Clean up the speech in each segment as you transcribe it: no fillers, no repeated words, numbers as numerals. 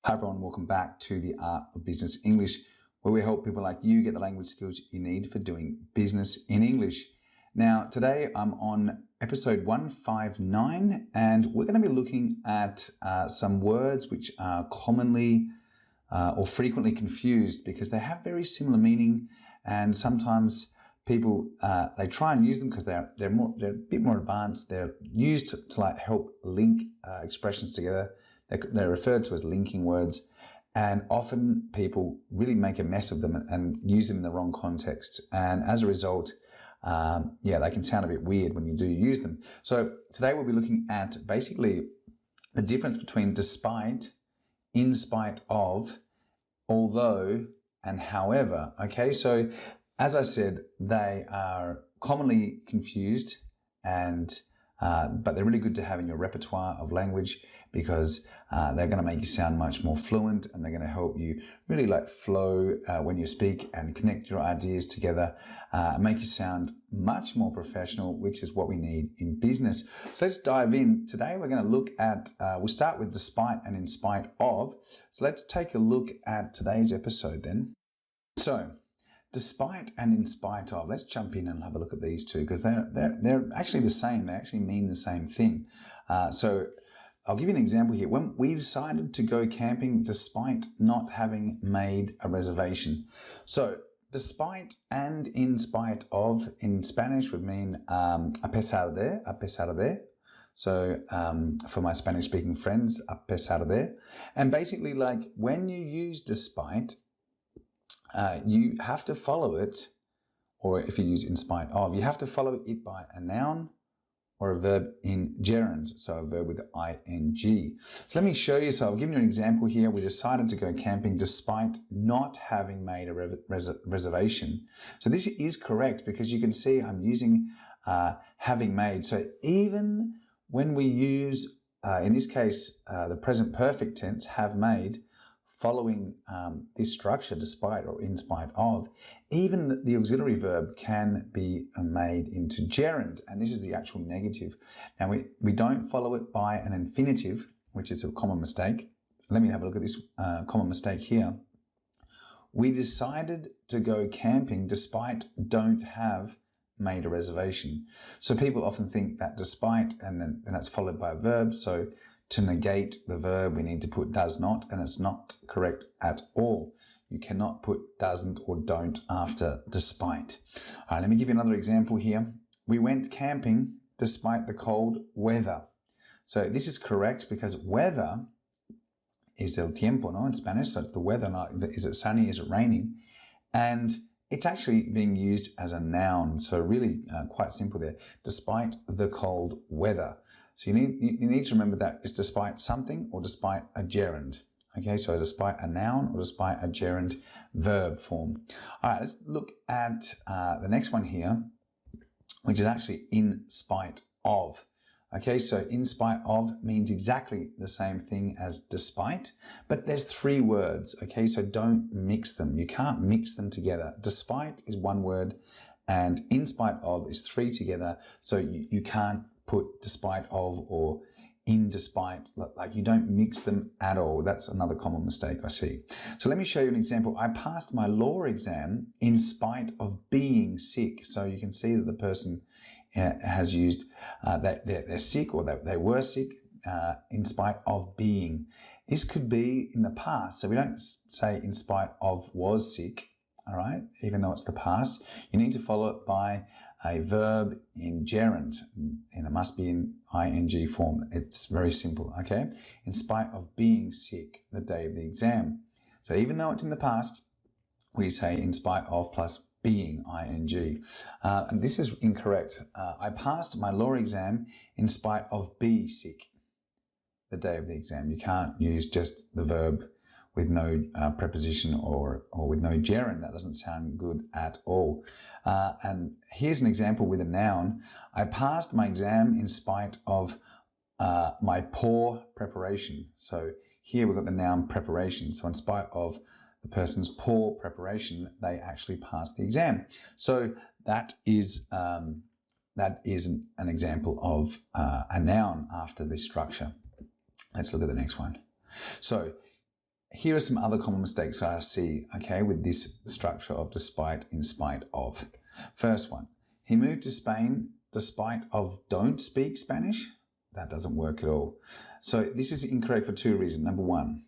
Hi everyone, welcome back to the Art of Business English, where we help people like you get the language skills you need for doing business in English. Now, today I'm on episode 159, and we're going to be looking at some words which are commonly or frequently confused because they have very similar meaning, and sometimes people they try and use them because they're a bit more advanced. They're used to like help link expressions together. They're referred to as linking words, and often people really make a mess of them and use them in the wrong context. And as a result, they can sound a bit weird when you do use them. So today we'll be looking at basically the difference between despite, in spite of, although, and however. Okay, so as I said, they are commonly confused but they're really good to have in your repertoire of language because they're going to make you sound much more fluent, and they're going to help you really like flow when you speak and connect your ideas together, make you sound much more professional, which is what we need in business. So let's dive in. Today we're going to look at, we'll start with despite and in spite of. So let's take a look at today's episode then. So despite and in spite of, let's jump in and have a look at these two because they're actually the same. They actually mean the same thing. So I'll give you an example here. When we decided to go camping despite not having made a reservation. So despite and in spite of in Spanish would mean a pesar de. So for my Spanish speaking friends, a pesar de. And basically like when you use despite, you have to follow it, or if you use in spite of, you have to follow it by a noun or a verb in gerund, so a verb with ing. So let me show you. So I'll give you an example here. We decided to go camping despite not having made a reservation. So this is correct because you can see I'm using having made. So even when we use, in this case, the present perfect tense, have made, following this structure, despite or in spite of, even the auxiliary verb can be made into gerund, and this is the actual negative. Now, we don't follow it by an infinitive, which is a common mistake. Let me have a look at this common mistake here. We decided to go camping despite don't have made a reservation. So people often think that despite, and then it's followed by a verb. So to negate the verb, we need to put does not, and it's not correct at all. You cannot put doesn't or don't after despite. All right, let me give you another example here. We went camping despite the cold weather. So this is correct because weather is el tiempo, no, in Spanish. So it's the weather. Is it sunny? Is it raining? And it's actually being used as a noun. So really quite simple there. Despite the cold weather. So you need to remember that it's despite something or despite a gerund. Okay, so despite a noun or despite a gerund verb form. All right, let's look at the next one here, which is actually in spite of. Okay, so in spite of means exactly the same thing as despite, but there's three words. Okay, so don't mix them. You can't mix them together. Despite is one word and in spite of is three together. So you can't put despite of or in despite, like you don't mix them at all. That's another common mistake I see. So let me show you an example. I passed my law exam in spite of being sick. So you can see that the person has used that they're sick or that they were sick in spite of being. This could be in the past. So we don't say in spite of was sick, all right, even though it's the past. You need to follow it by a verb in gerund, and it must be in ing form. It's very simple, okay? In spite of being sick the day of the exam. So even though it's in the past, we say in spite of plus being ing. And this is incorrect. I passed my law exam in spite of be sick the day of the exam. You can't use just the verb with no preposition or with no gerund. That doesn't sound good at all. And here's an example with a noun. I passed my exam in spite of my poor preparation. So here we've got the noun preparation. So in spite of the person's poor preparation, they actually passed the exam. So that is an example of a noun after this structure. Let's look at the next one. So here are some other common mistakes I see, okay, with this structure of despite, in spite of. First one, he moved to Spain despite of don't speak Spanish. That doesn't work at all. So this is incorrect for two reasons. Number one,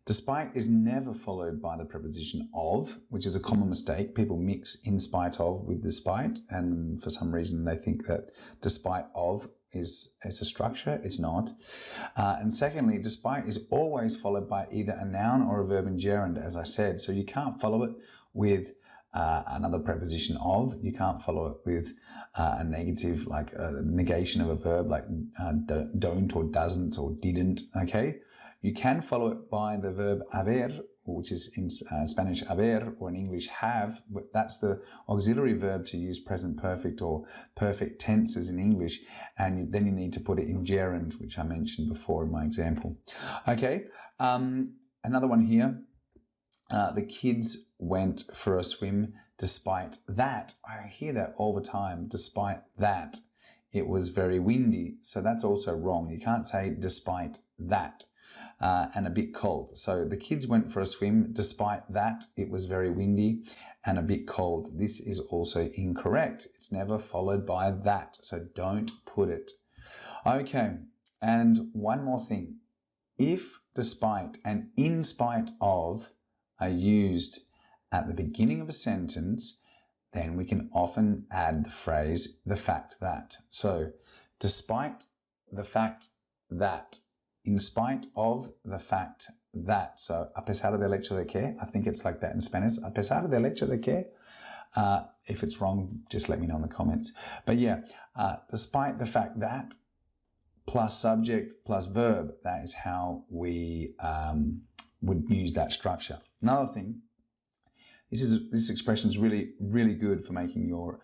despite is never followed by the preposition of, which is a common mistake. People mix in spite of with despite, and for some reason they think that despite of is a structure. It's not. And secondly, despite is always followed by either a noun or a verb in gerund, as I said. So you can't follow it with another preposition of. You can't follow it with a negative, like a negation of a verb, like don't or doesn't or didn't, okay? You can follow it by the verb haber, which is in Spanish haber, or in English have, but that's the auxiliary verb to use present perfect or perfect tenses in English, and then you need to put it in gerund, which I mentioned before in my example. Okay, another one here. The kids went for a swim despite that. I hear that all the time, despite that. It was very windy, so that's also wrong. You can't say despite that. And a bit cold. So the kids went for a swim despite that it was very windy and a bit cold. This is also incorrect. It's never followed by that, so don't put it. Okay, and one more thing. If despite and in spite of are used at the beginning of a sentence, then we can often add the phrase the fact that. So despite the fact that, in spite of the fact that. So, a pesar del hecho de que, I think it's like that in Spanish, a pesar del hecho de que. If it's wrong, just let me know in the comments. But yeah, despite the fact that, plus subject, plus verb, that is how we would use that structure. Another thing, this expression is really, really good for making your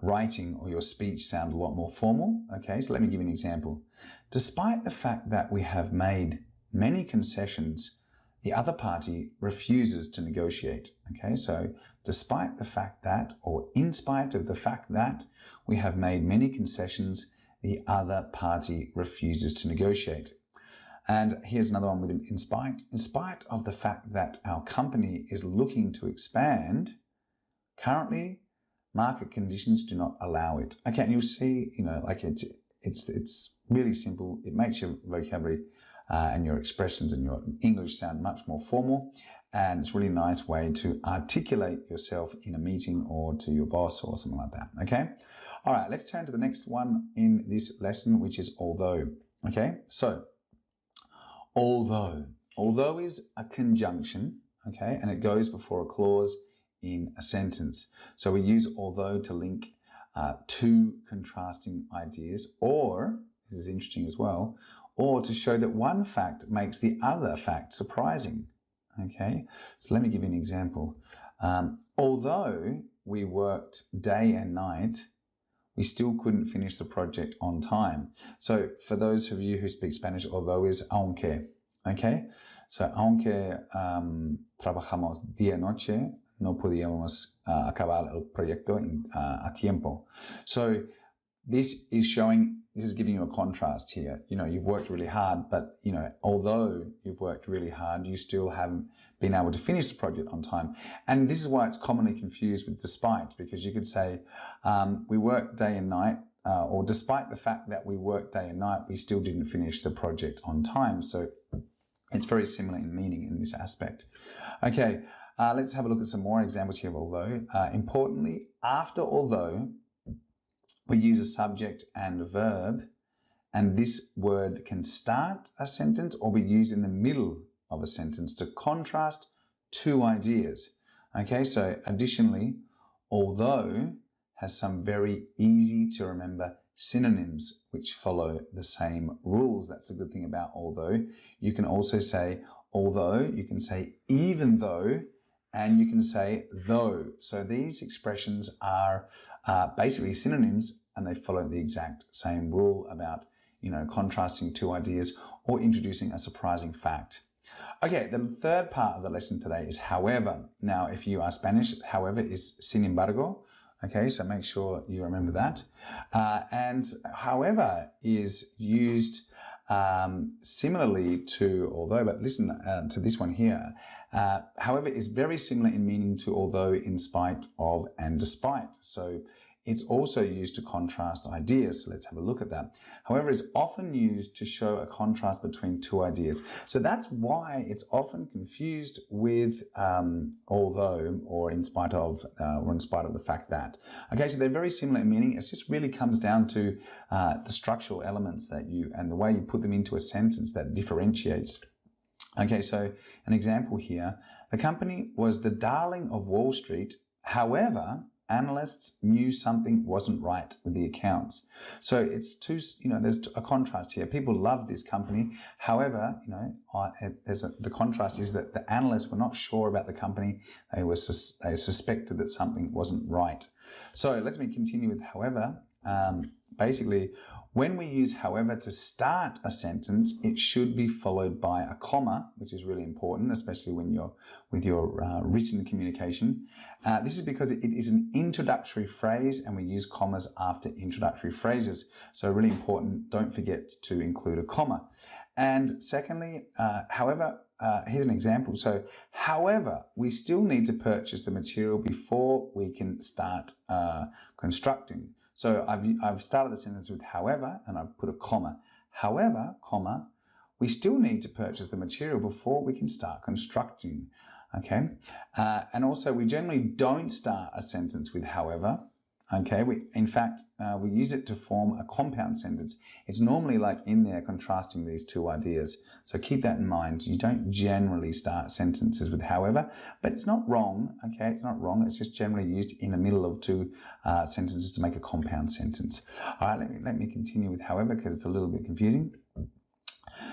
writing or your speech sound a lot more formal. Okay, so let me give you an example. Despite the fact that we have made many concessions, the other party refuses to negotiate. Okay, so despite the fact that, or in spite of the fact that we have made many concessions, the other party refuses to negotiate. And here's another one with in spite of the fact that our company is looking to expand, currently market conditions do not allow it. Okay, and you'll see, like it's really simple. It makes your vocabulary and your expressions and your English sound much more formal, and it's a really nice way to articulate yourself in a meeting or to your boss or something like that. Okay, all right, let's turn to the next one in this lesson, which is although. Okay, so although is a conjunction, okay, and it goes before a clause in a sentence. So we use although to link two contrasting ideas, or, this is interesting as well, or to show that one fact makes the other fact surprising. Okay, so let me give you an example. Although we worked day and night, we still couldn't finish the project on time. So for those of you who speak Spanish, although is aunque. Okay, so aunque trabajamos día y noche, no podíamos acabar el proyecto a tiempo. So this is giving you a contrast here. You've worked really hard, but although you've worked really hard, you still haven't been able to finish the project on time. And this is why it's commonly confused with despite, because you could say we worked day and night, or despite the fact that we worked day and night, we still didn't finish the project on time. So it's very similar in meaning in this aspect. Okay, let's have a look at some more examples here of although. Importantly, after although, we use a subject and a verb, and this word can start a sentence or be used in the middle of a sentence to contrast two ideas. Okay, so additionally, although has some very easy to remember synonyms which follow the same rules. That's a good thing about although. You can also say although, you can say even though, and you can say though. So these expressions are basically synonyms, and they follow the exact same rule about, contrasting two ideas or introducing a surprising fact. Okay, the third part of the lesson today is however. Now, if you are Spanish, however is sin embargo. Okay, so make sure you remember that. And however is used similarly to although, but listen to this one here. However, is very similar in meaning to although, in spite of, and despite. So it's also used to contrast ideas. So let's have a look at that. However, is often used to show a contrast between two ideas. So that's why it's often confused with although, or in spite of the fact that. Okay, so they're very similar in meaning. It just really comes down to the structural elements that and the way you put them into a sentence that differentiates. Okay, so an example here. The company was the darling of Wall Street. However, analysts knew something wasn't right with the accounts. So it's there's a contrast here. People love this company. However, the contrast is that the analysts were not sure about the company. They suspected that something wasn't right. So let me continue with however. Basically, when we use however to start a sentence, it should be followed by a comma, which is really important, especially when you're with your written communication. This is because it is an introductory phrase and we use commas after introductory phrases. So really important, don't forget to include a comma. And secondly, however, here's an example. So, however, we still need to purchase the material before we can start constructing. So I've started the sentence with however, and I've put a comma. However, comma, we still need to purchase the material before we can start constructing. Okay, and also we generally don't start a sentence with however. Okay, in fact, we use it to form a compound sentence. It's normally like in there contrasting these two ideas. So keep that in mind. You don't generally start sentences with however, but it's not wrong. Okay, it's not wrong. It's just generally used in the middle of two sentences to make a compound sentence. All right, let me continue with however because it's a little bit confusing.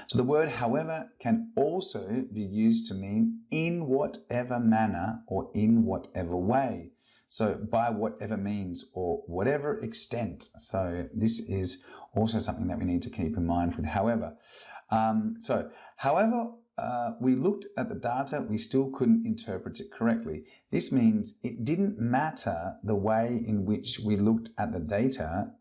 So the word however can also be used to mean in whatever manner or in whatever way. So by whatever means or whatever extent. So this is also something that we need to keep in mind with however. However, we looked at the data, we still couldn't interpret it correctly. This means it didn't matter the way in which we looked at the data,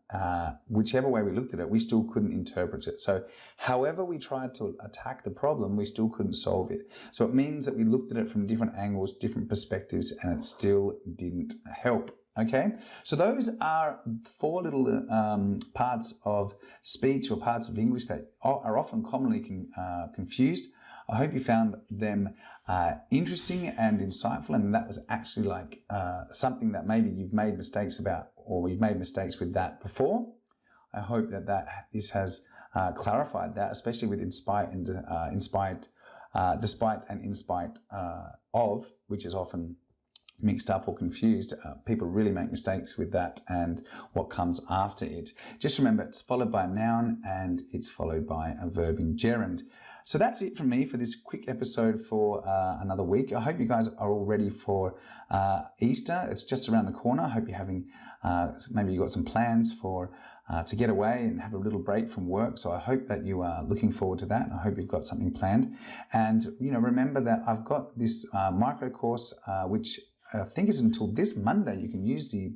whichever way we looked at it, we still couldn't interpret it. So however we tried to attack the problem, we still couldn't solve it. So it means that we looked at it from different angles, different perspectives, and it still didn't help. Okay, so those are four little parts of speech or parts of English that are often commonly confused. I hope you found them interesting and insightful, and that was actually like something that maybe you've made mistakes about, or you've made mistakes with that before. I hope that this has clarified that, especially with despite and in spite of, which is often mixed up or confused. People really make mistakes with that and what comes after it. Just remember, it's followed by a noun and it's followed by a verb in gerund. So that's it from me for this quick episode for another week. I hope you guys are all ready for Easter. It's just around the corner. I hope you're having, maybe you've got some plans for to get away and have a little break from work. So I hope that you are looking forward to that. I hope you've got something planned. And, remember that I've got this micro course, which I think is until this Monday. You can use the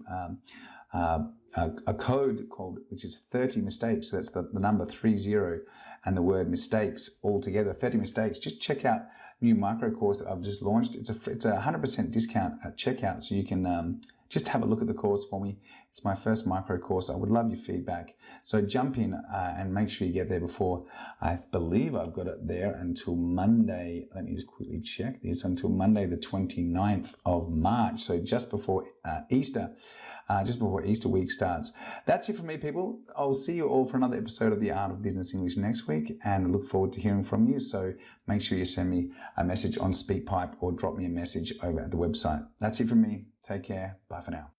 a code which is 30 mistakes. So that's the number 30 and the word mistakes all together, 30 mistakes. Just check out new micro course that I've just launched. It's a 100% discount at checkout. So you can just have a look at the course for me. It's my first micro course. I would love your feedback. So jump in and make sure you get there before, I believe I've got it there until Monday. Let me just quickly check this, until Monday, the 29th of March. So just before Easter. Just before Easter week starts. That's it from me, people. I'll see you all for another episode of The Art of Business English next week, and I look forward to hearing from you. So make sure you send me a message on SpeakPipe or drop me a message over at the website. That's it from me. Take care. Bye for now.